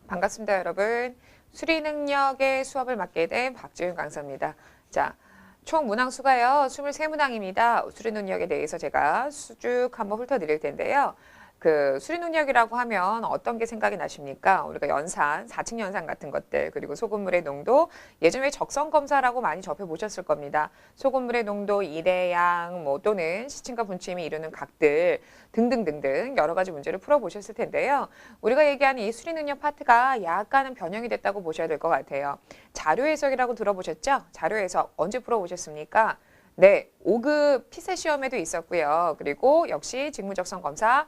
반갑습니다, 여러분. 수리 능력의 수업을 맡게 된 박지윤 강사입니다. 자, 총 문항수가요, 23문항입니다. 수리 능력에 대해서 제가 쭉 한번 훑어드릴 텐데요. 수리 능력이라고 하면 어떤 게 생각이 나십니까? 우리가 연산, 4층 연산 같은 것들, 그리고 소금물의 농도, 예전에 적성 검사라고 많이 접해보셨을 겁니다. 소금물의 농도, 일의 양, 또는 시침과 분침이 이루는 각들 등등등등 여러 가지 문제를 풀어보셨을 텐데요. 우리가 얘기하는 이 수리 능력 파트가 약간은 변형이 됐다고 보셔야 될 것 같아요. 자료 해석이라고 들어보셨죠? 자료 해석 언제 풀어보셨습니까? 네, 5급 피세 시험에도 있었고요. 그리고 역시 직무적성 검사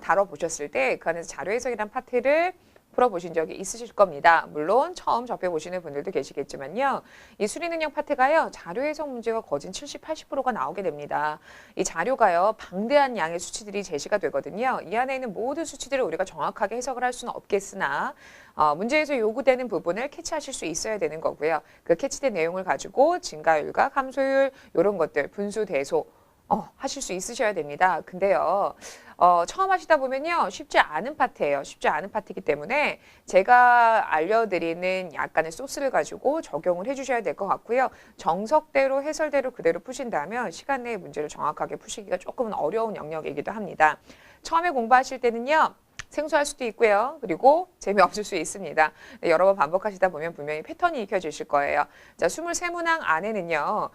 다뤄보셨을 때 그 안에서 자료 해석이란 파트를 풀어보신 적이 있으실 겁니다. 물론 처음 접해보시는 분들도 계시겠지만요. 이 수리 능력 파트가요. 자료 해석 문제가 거진 70, 80%가 나오게 됩니다. 이 자료가요. 방대한 양의 수치들이 제시가 되거든요. 이 안에 있는 모든 수치들을 우리가 정확하게 해석을 할 수는 없겠으나 문제에서 요구되는 부분을 캐치하실 수 있어야 되는 거고요. 그 캐치된 내용을 가지고 증가율과 감소율 이런 것들 분수 대소 하실 수 있으셔야 됩니다. 근데요, 처음 하시다 보면요, 쉽지 않은 파트예요. 쉽지 않은 파트이기 때문에 제가 알려드리는 약간의 소스를 가지고 적용을 해주셔야 될 것 같고요. 정석대로 해설대로 그대로 푸신다면 시간 내에 문제를 정확하게 푸시기가 조금은 어려운 영역이기도 합니다. 처음에 공부하실 때는요, 생소할 수도 있고요. 그리고 재미없을 수 있습니다. 네, 여러 번 반복하시다 보면 분명히 패턴이 익혀지실 거예요. 자, 23문항 안에는요.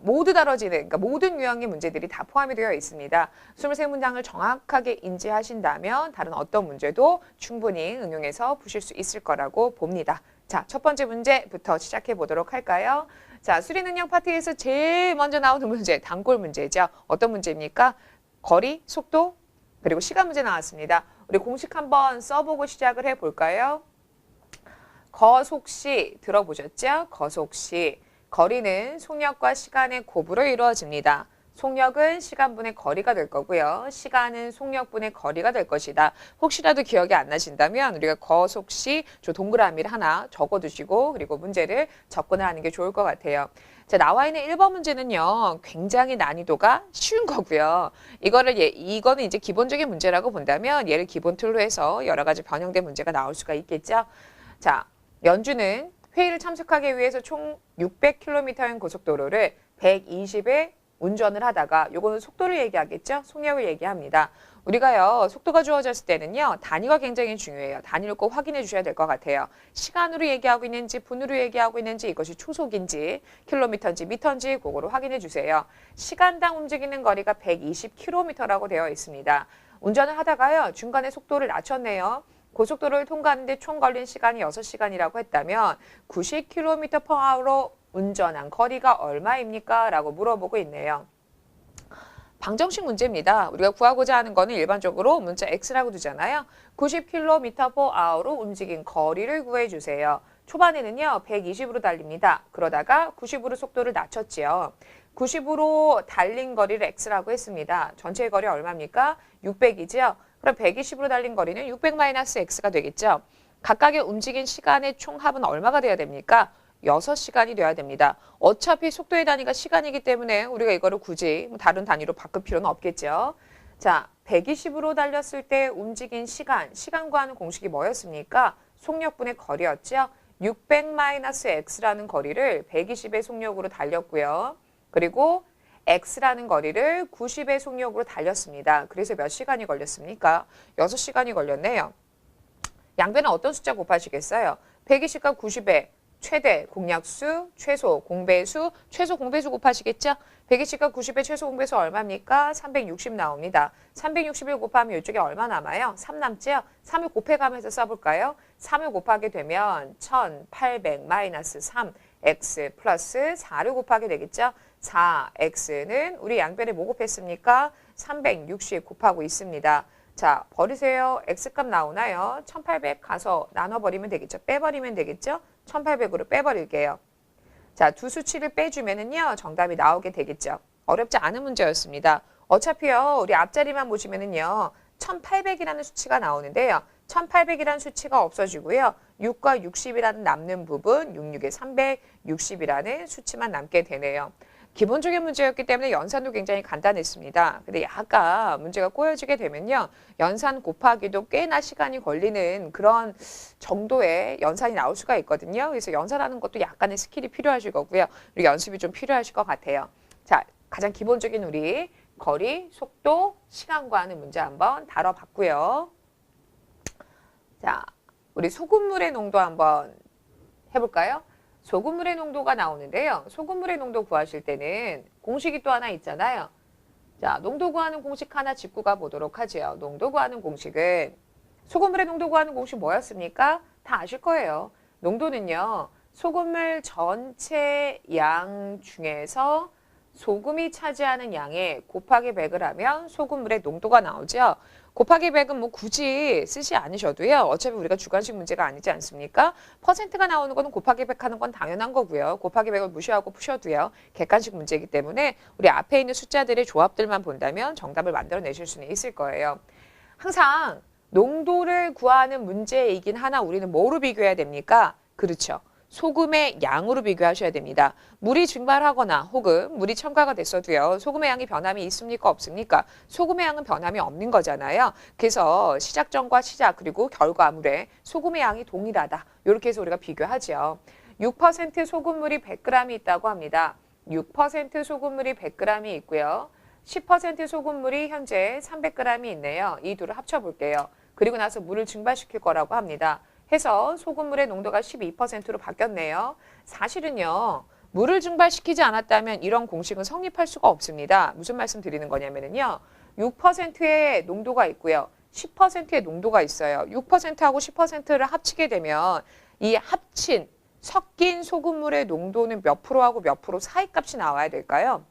모두 다뤄지는, 그러니까 모든 유형의 문제들이 다 포함이 되어 있습니다. 23문항을 정확하게 인지하신다면 다른 어떤 문제도 충분히 응용해서 푸실 수 있을 거라고 봅니다. 자, 첫 번째 문제부터 시작해 보도록 할까요? 자, 수리 능력 파트에서 제일 먼저 나오는 문제, 단골 문제죠. 어떤 문제입니까? 거리, 속도, 그리고 시간 문제 나왔습니다. 우리 공식 한번 써보고 시작을 해볼까요? 거속시 들어보셨죠? 거속시. 거리는 속력과 시간의 곱으로 이루어집니다. 속력은 시간분의 거리가 될 거고요. 시간은 속력분의 거리가 될 것이다. 혹시라도 기억이 안 나신다면 우리가 거속시 저 동그라미를 하나 적어두시고 그리고 문제를 접근을 하는 게 좋을 것 같아요. 자, 나와 있는 1번 문제는요. 굉장히 난이도가 쉬운 거고요. 이거는 이제 기본적인 문제라고 본다면 얘를 기본 툴로 해서 여러 가지 변형된 문제가 나올 수가 있겠죠. 자, 연주는 회의를 참석하기 위해서 총 600km인 고속도로를 120에 운전을 하다가 요거는 속도를 얘기하겠죠? 속력을 얘기합니다. 우리가요. 속도가 주어졌을 때는요. 단위가 굉장히 중요해요. 단위를 꼭 확인해 주셔야 될 것 같아요. 시간으로 얘기하고 있는지 분으로 얘기하고 있는지 이것이 초속인지 킬로미터인지 미터인지 그거를 확인해 주세요. 시간당 움직이는 거리가 120km라고 되어 있습니다. 운전을 하다가요. 중간에 속도를 낮췄네요. 고속도로를 통과하는데 총 걸린 시간이 6시간이라고 했다면 90km/h로 운전한 거리가 얼마입니까? 라고 물어보고 있네요. 방정식 문제입니다. 우리가 구하고자 하는 거는 일반적으로 문자 X라고 두잖아요. 90km/h로 움직인 거리를 구해주세요. 초반에는요. 120으로 달립니다. 그러다가 90으로 속도를 낮췄지요. 90으로 달린 거리를 X라고 했습니다. 전체 거리 얼마입니까? 600이죠. 그럼 120으로 달린 거리는 600-X가 되겠죠. 각각의 움직인 시간의 총합은 얼마가 돼야 됩니까? 6시간이 돼야 됩니다. 어차피 속도의 단위가 시간이기 때문에 우리가 이거를 굳이 다른 단위로 바꿀 필요는 없겠죠. 자, 120으로 달렸을 때 움직인 시간 구하는 공식이 뭐였습니까? 속력분의 거리였죠. 600-x라는 거리를 120의 속력으로 달렸고요. 그리고 x라는 거리를 90의 속력으로 달렸습니다. 그래서 몇 시간이 걸렸습니까? 6시간이 걸렸네요. 양변은 어떤 숫자 곱하시겠어요? 120과 90의 최대 공약수, 최소 공배수, 최소 공배수 곱하시겠죠? 120과 90의 최소 공배수 얼마입니까? 360 나옵니다. 360을 곱하면 이쪽에 얼마 남아요? 3 남지요? 3을 곱해가면서 써볼까요? 3을 곱하게 되면 1800-3 x 플러스 4를 곱하게 되겠죠? 4x는 우리 양변에 뭐 곱했습니까? 360 곱하고 있습니다. 자, 버리세요. x값 나오나요? 1800 가서 나눠버리면 되겠죠? 빼버리면 되겠죠? 1800으로 빼버릴게요. 자, 두 수치를 빼주면은요, 정답이 나오게 되겠죠? 어렵지 않은 문제였습니다. 어차피요, 우리 앞자리만 보시면은요, 1800이라는 수치가 나오는데요. 1800이라는 수치가 없어지고요. 6과 60이라는 남는 부분, 66에 360이라는 수치만 남게 되네요. 기본적인 문제였기 때문에 연산도 굉장히 간단했습니다. 근데 약간 문제가 꼬여지게 되면요. 연산 곱하기도 꽤나 시간이 걸리는 그런 정도의 연산이 나올 수가 있거든요. 그래서 연산하는 것도 약간의 스킬이 필요하실 거고요. 그리고 연습이 좀 필요하실 것 같아요. 자, 가장 기본적인 우리 거리, 속도, 시간과 하는 문제 한번 다뤄봤고요. 자, 우리 소금물의 농도 한번 해볼까요? 소금물의 농도가 나오는데요. 소금물의 농도 구하실 때는 공식이 또 하나 있잖아요. 자, 농도 구하는 공식 하나 짚고 가보도록 하죠. 농도 구하는 공식은 소금물의 농도 구하는 공식 뭐였습니까? 다 아실 거예요. 농도는요. 소금물 전체 양 중에서 소금이 차지하는 양에 곱하기 100을 하면 소금물의 농도가 나오죠. 곱하기 100은 뭐 굳이 쓰지 않으셔도요. 어차피 우리가 주관식 문제가 아니지 않습니까? 퍼센트가 나오는 거는 곱하기 100 하는 건 당연한 거고요. 곱하기 100을 무시하고 푸셔도요. 객관식 문제이기 때문에 우리 앞에 있는 숫자들의 조합들만 본다면 정답을 만들어내실 수는 있을 거예요. 항상 농도를 구하는 문제이긴 하나 우리는 뭐로 비교해야 됩니까? 그렇죠. 소금의 양으로 비교하셔야 됩니다. 물이 증발하거나 혹은 물이 첨가가 됐어도요. 소금의 양이 변함이 있습니까? 없습니까? 소금의 양은 변함이 없는 거잖아요. 그래서 시작점과 시작 그리고 결과물에 소금의 양이 동일하다. 이렇게 해서 우리가 비교하죠. 6% 소금물이 100g이 있다고 합니다. 6% 소금물이 100g이 있고요. 10% 소금물이 현재 300g이 있네요. 이 둘을 합쳐볼게요. 그리고 나서 물을 증발시킬 거라고 합니다. 해서 소금물의 농도가 12%로 바뀌었네요. 사실은요. 물을 증발시키지 않았다면 이런 공식은 성립할 수가 없습니다. 무슨 말씀 드리는 거냐면요. 6%의 농도가 있고요. 10%의 농도가 있어요. 6%하고 10%를 합치게 되면 이 합친 섞인 소금물의 농도는 몇 프로하고 몇 프로 사이 값이 나와야 될까요?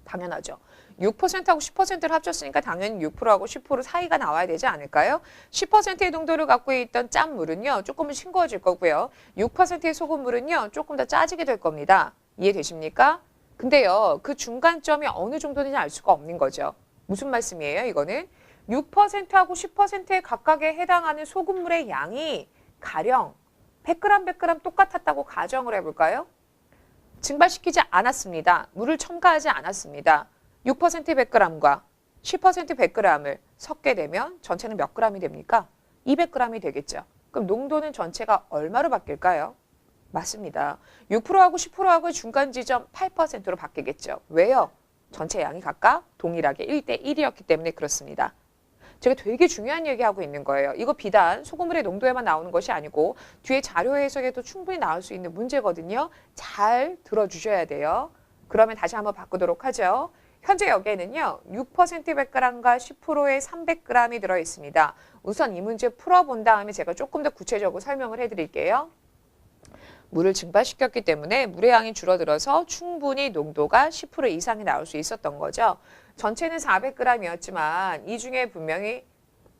당연하죠. 6%하고 10%를 합쳤으니까 당연히 6%하고 10% 사이가 나와야 되지 않을까요? 10%의 농도를 갖고 있던 짠물은요. 조금은 싱거워질 거고요. 6%의 소금물은요. 조금 더 짜지게 될 겁니다. 이해되십니까? 근데요. 그 중간점이 어느 정도는지 알 수가 없는 거죠. 무슨 말씀이에요? 이거는 6%하고 10%에 각각에 해당하는 소금물의 양이 가령 100g, 100g 똑같았다고 가정을 해볼까요? 증발시키지 않았습니다. 물을 첨가하지 않았습니다. 6% 100g과 10% 100g을 섞게 되면 전체는 몇 g이 됩니까? 200g이 되겠죠. 그럼 농도는 전체가 얼마로 바뀔까요? 맞습니다. 6%하고 10%하고 중간 지점 8%로 바뀌겠죠. 왜요? 전체 양이 각각 동일하게 1대1이었기 때문에 그렇습니다. 제가 되게 중요한 얘기하고 있는 거예요. 이거 비단 소금물의 농도에만 나오는 것이 아니고 뒤에 자료 해석에도 충분히 나올 수 있는 문제거든요. 잘 들어주셔야 돼요. 그러면 다시 한번 바꾸도록 하죠. 현재 여기에는요. 6% 100g과 10%의 300g이 들어있습니다. 우선 이 문제 풀어본 다음에 제가 조금 더 구체적으로 설명을 해드릴게요. 물을 증발시켰기 때문에 물의 양이 줄어들어서 충분히 농도가 10% 이상이 나올 수 있었던 거죠. 전체는 400g이었지만 이 중에 분명히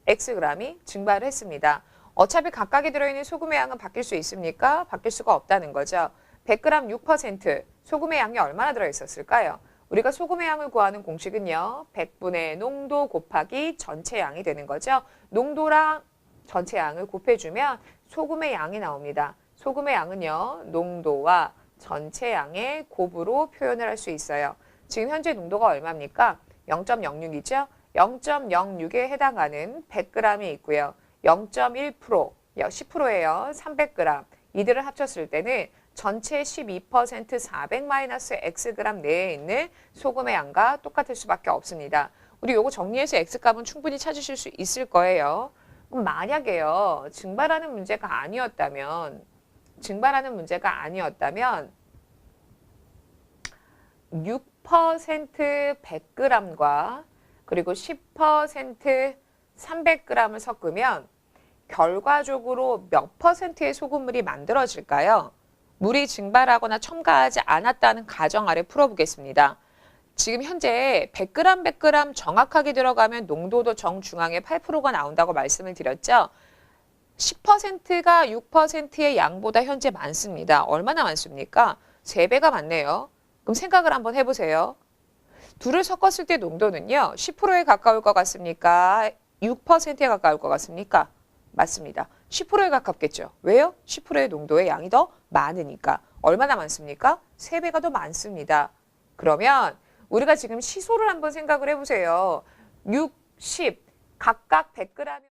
Xg이 증발을 했습니다. 어차피 각각에 들어있는 소금의 양은 바뀔 수 있습니까? 바뀔 수가 없다는 거죠. 100g 6% 소금의 양이 얼마나 들어있었을까요? 우리가 소금의 양을 구하는 공식은요. 100분의 농도 곱하기 전체 양이 되는 거죠. 농도랑 전체 양을 곱해주면 소금의 양이 나옵니다. 소금의 양은요. 농도와 전체 양의 곱으로 표현을 할 수 있어요. 지금 현재 농도가 얼마입니까? 0.06이죠. 0.06에 해당하는 100g이 있고요. 0.1%, 10%예요. 300g. 이들을 합쳤을 때는 전체 12% 400-Xg 내에 있는 소금의 양과 똑같을 수밖에 없습니다. 우리 요거 정리해서 X값은 충분히 찾으실 수 있을 거예요. 그럼 만약에요. 증발하는 문제가 아니었다면 6% 100g과 그리고 10% 300g을 섞으면 결과적으로 몇 퍼센트의 소금물이 만들어질까요? 물이 증발하거나 첨가하지 않았다는 가정 아래 풀어보겠습니다. 지금 현재 100g, 100g 정확하게 들어가면 농도도 정중앙에 8%가 나온다고 말씀을 드렸죠. 10%가 6%의 양보다 현재 많습니다. 얼마나 많습니까? 3배가 많네요. 그럼 생각을 한번 해보세요. 둘을 섞었을 때 농도는요. 10%에 가까울 것 같습니까? 6%에 가까울 것 같습니까? 맞습니다. 10%에 가깝겠죠. 왜요? 10%의 농도의 양이 더 많으니까. 얼마나 많습니까? 3배가 더 많습니다. 그러면 우리가 지금 시소를 한번 생각을 해보세요. 6, 10 각각 100g